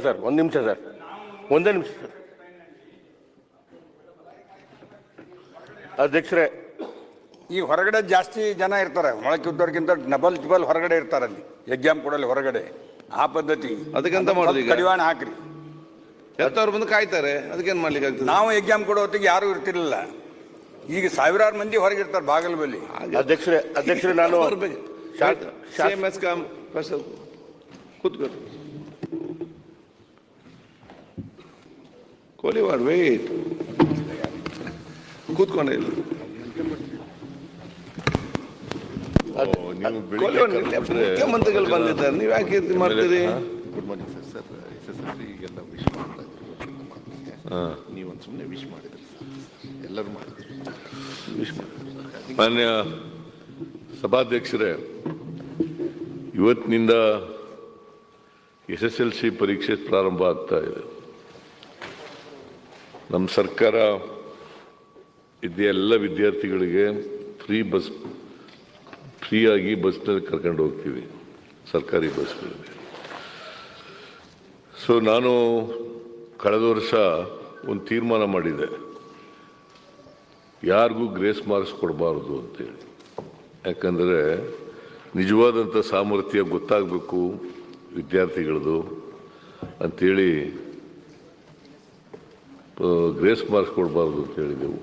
Sir ಒಂದು ನಿಮಿಷ sir, ಒಂದೇ ನಿಮಿಷ ಸರ್. ಅಧ್ಯಕ್ಷರೇ, ಈ ಹೊರಗಡೆ ಜಾಸ್ತಿ ಜನ ಇರ್ತಾರೆ, ಮೊಳಕೆ ಉದ್ದೋರ್ಗಿಂತ ಡಬಲ್ ಹೊರಗಡೆ ಇರ್ತಾರೆ ಅಲ್ಲಿ ಎಕ್ಸಾಮ್ ಕೊಡಲಿ ಹೊರಗಡೆ. ಆ ಪದ್ಧತಿ ಅದಕ್ಕೆಂತ ಮಾಡೋದು ಈಗ? ಕಡಿವಾಣ ಹಾಕ್ರಿ. ಎತ್ತವ್ರು ಬಂದು ಕಾಯ್ತಾರೆ, ಅದಕ್ಕೇನು ಮಾಡ್ಲಿಕ್ಕೆ ಆಗ್ತದೆ? ನಾವು ಎಕ್ಸಾಮ್ ಕೊಡೋ ಹೊತ್ತಿಗೆ ಯಾರು ಇರ್ತಿರ್ಲಿಲ್ಲ. ಈಗ ಸಾವಿರಾರು ಮಂದಿ ಹೊರಗಿರ್ತಾರೆ ಬಾಗಲ ಬಳಿ. ಅಧ್ಯಕ್ಷರೇ ನಾನು ಕೂತ್ಕೊಳ್ಳಿ. ಕೋಲಿವಾಡ್ ವೇಟ್ ಕೂತ್ಕೊಂಡೆ ಇಲ್ಲ. ಮುಖ್ಯಮಂತ್ರಿಗಳು ಬಂದಿದ್ದಾರೆ, ನೀವು ಯಾಕೆ ಇದು ಮಾಡ್ತೀರಿ? Good morning sir. SSLC ಈಗೆಲ್ಲ ವಿಶ್ ಮಾಡ್ತಾ ಇದ್ದಾರೆ, ನೀವೊಂದು ಸುಮ್ಮನೆ ವಿಶ್ ಮಾಡಿದ್ರಿ ಸರ್, ಎಲ್ಲರೂ ಮಾಡಿದ್ರು ವಿಶ್ ಮಾಡಿ. ಮಾನ್ಯ ಸಭಾಧ್ಯಕ್ಷರೇ, ಇವತ್ತಿನಿಂದ SSLC ಪರೀಕ್ಷೆ ಪ್ರಾರಂಭ ಆಗ್ತಾ ಇದೆ. ನಮ್ಮ ಸರ್ಕಾರ ಎಲ್ಲ ವಿದ್ಯಾರ್ಥಿಗಳಿಗೆ ಫ್ರೀಯಾಗಿ ಬಸ್ನಲ್ಲಿ ಕರ್ಕೊಂಡು ಹೋಗ್ತೀವಿ, ಸರ್ಕಾರಿ ಬಸ್ಗಳಲ್ಲಿ. ಸೊ ನಾನು ಕಳೆದ ವರ್ಷ ಒಂದು ತೀರ್ಮಾನ ಮಾಡಿದೆ, ಯಾರಿಗೂ ಗ್ರೇಸ್ ಮಾರ್ಕ್ಸ್ ಕೊಡಬಾರ್ದು ಅಂತೇಳಿ. ಯಾಕಂದರೆ ನಿಜವಾದಂಥ ಸಾಮರ್ಥ್ಯ ಗೊತ್ತಾಗಬೇಕು ವಿದ್ಯಾರ್ಥಿಗಳದು ಅಂಥೇಳಿ ಗ್ರೇಸ್ ಮಾರ್ಕ್ಸ್ ಕೊಡಬಾರ್ದು ಅಂತ ಹೇಳಿದೆವು.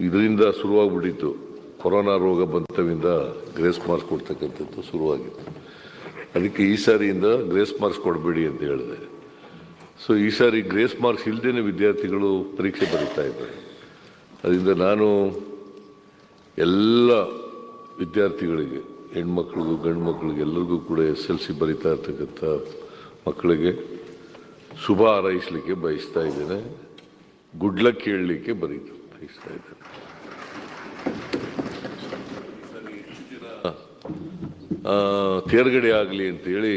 ಇದರಿಂದ ಶುರುವಾಗ್ಬಿಟ್ಟಿತ್ತು, ಕೊರೋನಾ ರೋಗ ಬಂತವಿಂದ ಗ್ರೇಸ್ ಮಾರ್ಕ್ಸ್ ಕೊಡ್ತಕ್ಕಂಥದ್ದು ಶುರುವಾಗಿತ್ತು. ಅದಕ್ಕೆ ಈ ಸಾರಿಯಿಂದ ಗ್ರೇಸ್ ಮಾರ್ಕ್ಸ್ ಕೊಡಬೇಡಿ ಅಂತ ಹೇಳಿದೆ. ಸೊ ಈ ಸಾರಿ ಗ್ರೇಸ್ ಮಾರ್ಕ್ಸ್ ಇಲ್ಲದೇ ವಿದ್ಯಾರ್ಥಿಗಳು ಪರೀಕ್ಷೆ ಬರೀತಾ ಇದ್ದಾರೆ. ಅದರಿಂದ ನಾನು ಎಲ್ಲ ವಿದ್ಯಾರ್ಥಿಗಳಿಗೆ, ಹೆಣ್ಮಕ್ಳಿಗೂ ಗಂಡು ಮಕ್ಕಳಿಗೆ ಎಲ್ಲರಿಗೂ ಕೂಡ SSLC ಬರೀತಾ ಇರ್ತಕ್ಕಂಥ ಮಕ್ಕಳಿಗೆ ಶುಭ ಹಾರೈಸಲಿಕ್ಕೆ ಬಯಸ್ತಾ ಇದ್ದೇನೆ, ಗುಡ್ ಲಕ್ ಹೇಳಲಿಕ್ಕೆ ಬಯಸ್ತಾ ಇದ್ದೇನೆ. ತೇರ್ಗಡೆ ಆಗಲಿ ಅಂತೇಳಿ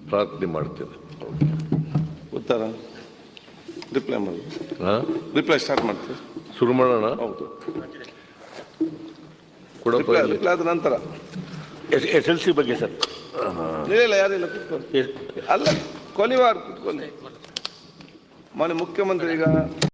ಪ್ರಾರ್ಥನೆ ಮಾಡ್ತೇನೆ. ಉತ್ತರ ರಿಪ್ಲೈ ಮಾಡಿ, ರಿಪ್ಲೈ ಸ್ಟಾರ್ಟ್ ಮಾಡ್ತೀವಿ. ಶುರು ಮಾಡೋಣ. ಹೌದು, ಕೊಡಪ್ಪ. ರಿಪ್ಲೈ ಆದ ನಂತರ SSLC ಬಗ್ಗೆ ಸರ್. ಇಲ್ಲ ಯಾರಿಲ್ಲ, ಕೂತ್ಕೊಳ್ಳಿ. ಅಲ್ಲ, ಕೊಲಿವಾರ್ ಕೂತ್ಕೊಳ್ಳಿ. ಮಾನ್ಯ ಮುಖ್ಯಮಂತ್ರಿ ಈಗ